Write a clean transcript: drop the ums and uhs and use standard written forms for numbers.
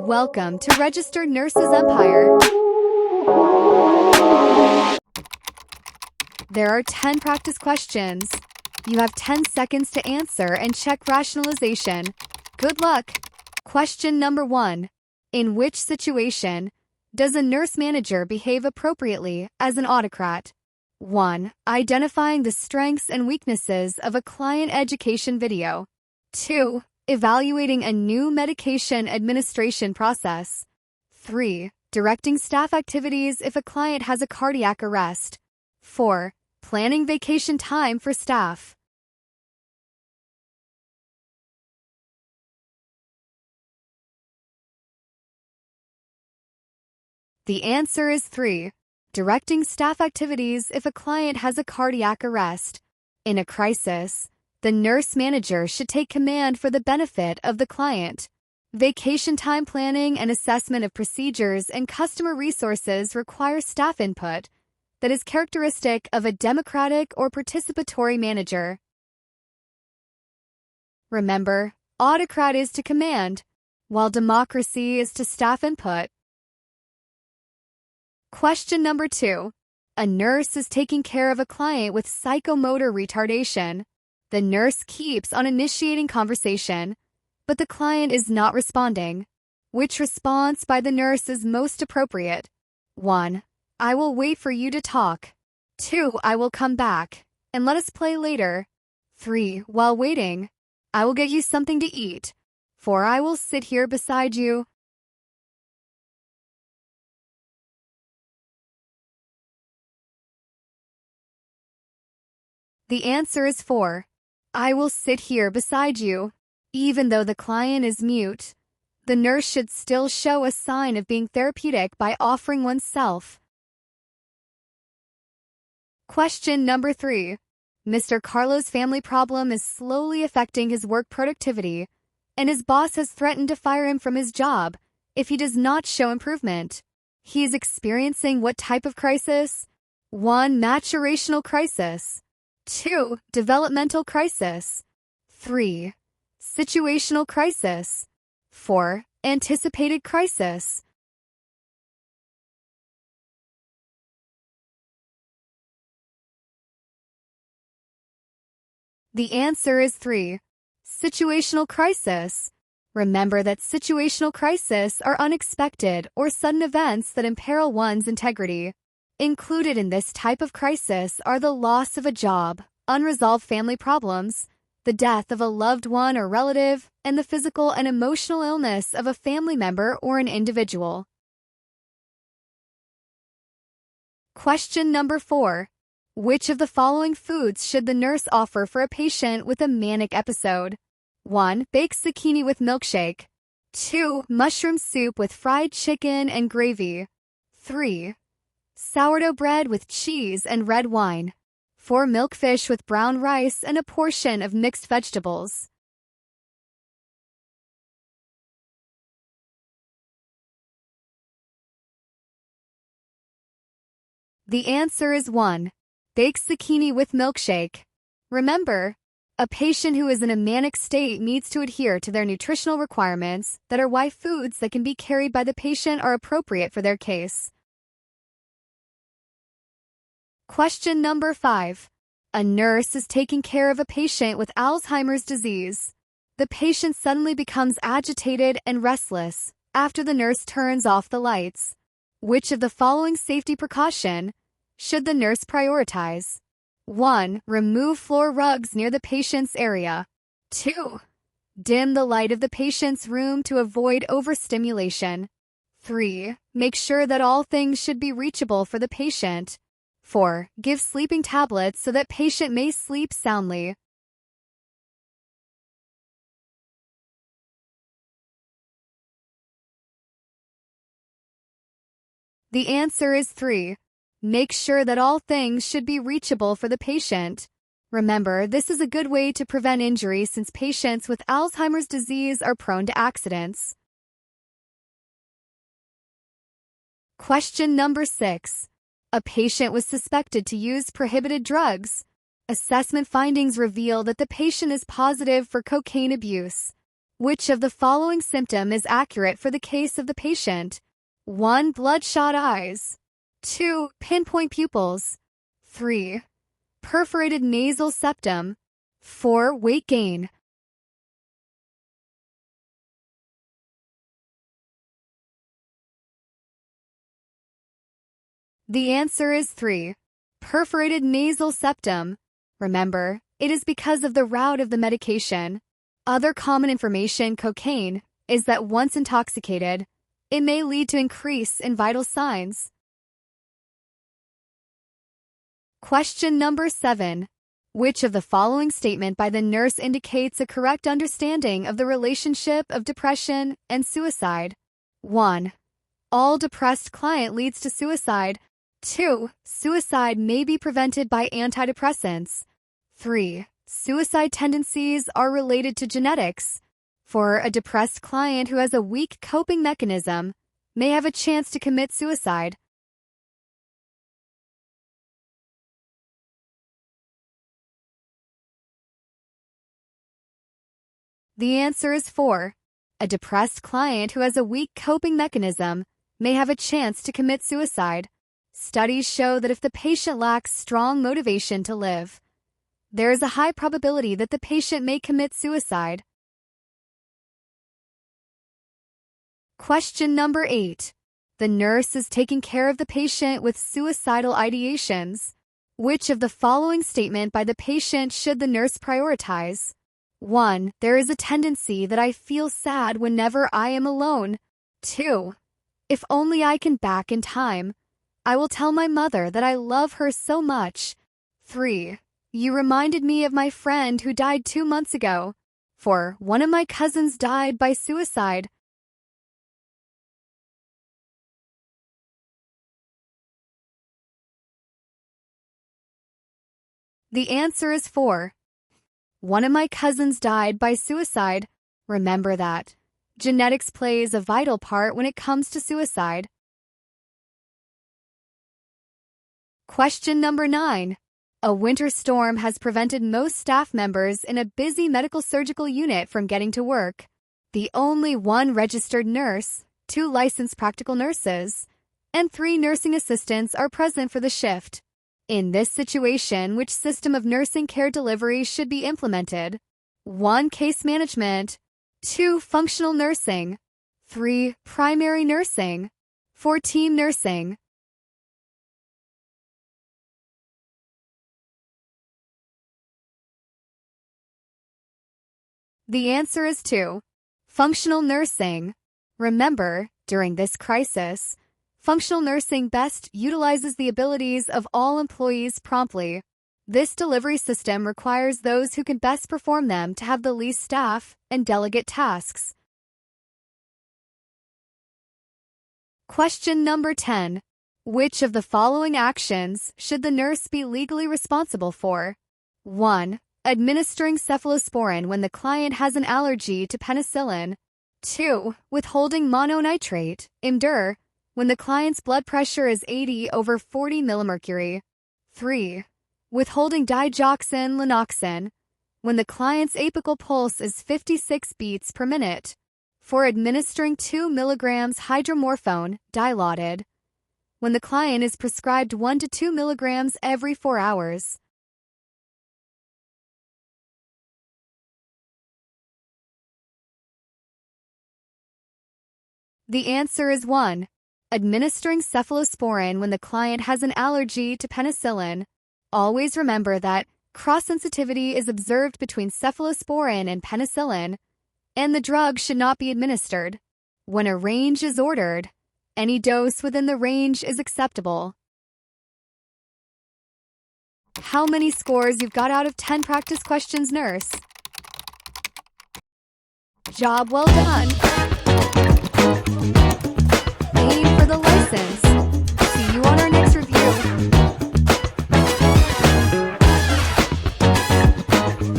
Welcome to Registered Nurses Empire. There are 10 practice questions. You have 10 seconds to answer and check rationalization. Good luck. Question number 1. In which situation does a nurse manager behave appropriately as an autocrat? 1. Identifying the strengths and weaknesses of a client education video. 2. Evaluating a new medication administration process. 3. Directing staff activities if a client has a cardiac arrest. 4. Planning vacation time for staff. The answer is 3. Directing staff activities if a client has a cardiac arrest. In a crisis, the nurse manager should take command for the benefit of the client. Vacation time planning and assessment of procedures and customer resources require staff input that is characteristic of a democratic or participatory manager. Remember, autocrat is to command, while democracy is to staff input. Question number 2. A nurse is taking care of a client with psychomotor retardation. The nurse keeps on initiating conversation, but the client is not responding. Which response by the nurse is most appropriate? 1. I will wait for you to talk. 2. I will come back, and let us play later. 3. While waiting, I will get you something to eat. 4. I will sit here beside you. The answer is 4. I will sit here beside you. Even though the client is mute, the nurse should still show a sign of being therapeutic by offering oneself. Question number 3. Mr. Carlo's family problem is slowly affecting his work productivity, and his boss has threatened to fire him from his job if he does not show improvement. He is experiencing what type of crisis? 1. Maturational crisis. 2. Developmental crisis. 3. Situational crisis. 4. Anticipated crisis. The answer is 3. Situational crisis. Remember that situational crises are unexpected or sudden events that imperil one's integrity. Included in this type of crisis are the loss of a job, unresolved family problems, the death of a loved one or relative, and the physical and emotional illness of a family member or an individual. Question number 4. Which of the following foods should the nurse offer for a patient with a manic episode? 1. Baked zucchini with milkshake. 2. Mushroom soup with fried chicken and gravy. 3. Sourdough bread with cheese and red wine. 4. Milkfish with brown rice and a portion of mixed vegetables. The answer is 1. Baked zucchini with milkshake. Remember, a patient who is in a manic state needs to adhere to their nutritional requirements. That are why foods that can be carried by the patient are appropriate for their case. Question number 5. A nurse is taking care of a patient with Alzheimer's disease. The patient suddenly becomes agitated and restless after the nurse turns off the lights. Which of the following safety precaution should the nurse prioritize? 1. Remove floor rugs near the patient's area. 2. Dim the light of the patient's room to avoid overstimulation. 3. Make sure that all things should be reachable for the patient. 4. Give sleeping tablets so that patient may sleep soundly. The answer is 3. Make sure that all things should be reachable for the patient. Remember, this is a good way to prevent injury since patients with Alzheimer's disease are prone to accidents. Question number 6. A patient was suspected to use prohibited drugs. Assessment findings reveal that the patient is positive for cocaine abuse. Which of the following symptom is accurate for the case of the patient? 1. Bloodshot eyes. 2. Pinpoint pupils. 3. Perforated nasal septum. 4. Weight gain. The answer is 3. Perforated nasal septum. Remember, it is because of the route of the medication. Other common information cocaine is that once intoxicated, it may lead to increase in vital signs. Question number 7. Which of the following statement by the nurse indicates a correct understanding of the relationship of depression and suicide? 1. All depressed client leads to suicide. 2. Suicide may be prevented by antidepressants. 3. Suicide tendencies are related to genetics. 4. A depressed client who has a weak coping mechanism may have a chance to commit suicide. The answer is 4. A depressed client who has a weak coping mechanism may have a chance to commit suicide. Studies show that if the patient lacks strong motivation to live, there is a high probability that the patient may commit suicide. Question number 8. The nurse is taking care of the patient with suicidal ideations. Which of the following statement by the patient should the nurse prioritize? 1. There is a tendency that I feel sad whenever I am alone. 2. If only I can back in time, I will tell my mother that I love her so much. 3. You reminded me of my friend who died 2 months ago. 4. One of my cousins died by suicide. The answer is 4. One of my cousins died by suicide. Remember that. Genetics plays a vital part when it comes to suicide. Question number 9. A winter storm has prevented most staff members in a busy medical surgical unit from getting to work. The only 1 registered nurse, 2 licensed practical nurses, and 3 nursing assistants are present for the shift. In this situation, which system of nursing care delivery should be implemented? 1. Case management. 2. Functional nursing. 3. Primary nursing. 4. Team nursing. The answer is 2. Functional nursing. Remember, during this crisis, functional nursing best utilizes the abilities of all employees promptly. This delivery system requires those who can best perform them to have the least staff and delegate tasks. Question number 10. Which of the following actions should the nurse be legally responsible for? 1. Administering cephalosporin when the client has an allergy to penicillin. 2. Withholding mononitrate, IMDUR, when the client's blood pressure is 80/40 mmHg. 3. Withholding digoxin, lanoxin, when the client's apical pulse is 56 beats per minute. 4. Administering 2 mg hydromorphone, dilaudid, when the client is prescribed 1 to 2 mg every 4 hours. The answer is 1. Administering cephalosporin when the client has an allergy to penicillin. Always remember that cross-sensitivity is observed between cephalosporin and penicillin, and the drug should not be administered. When a range is ordered, any dose within the range is acceptable. How many scores you've got out of 10 practice questions, nurse? Job well done!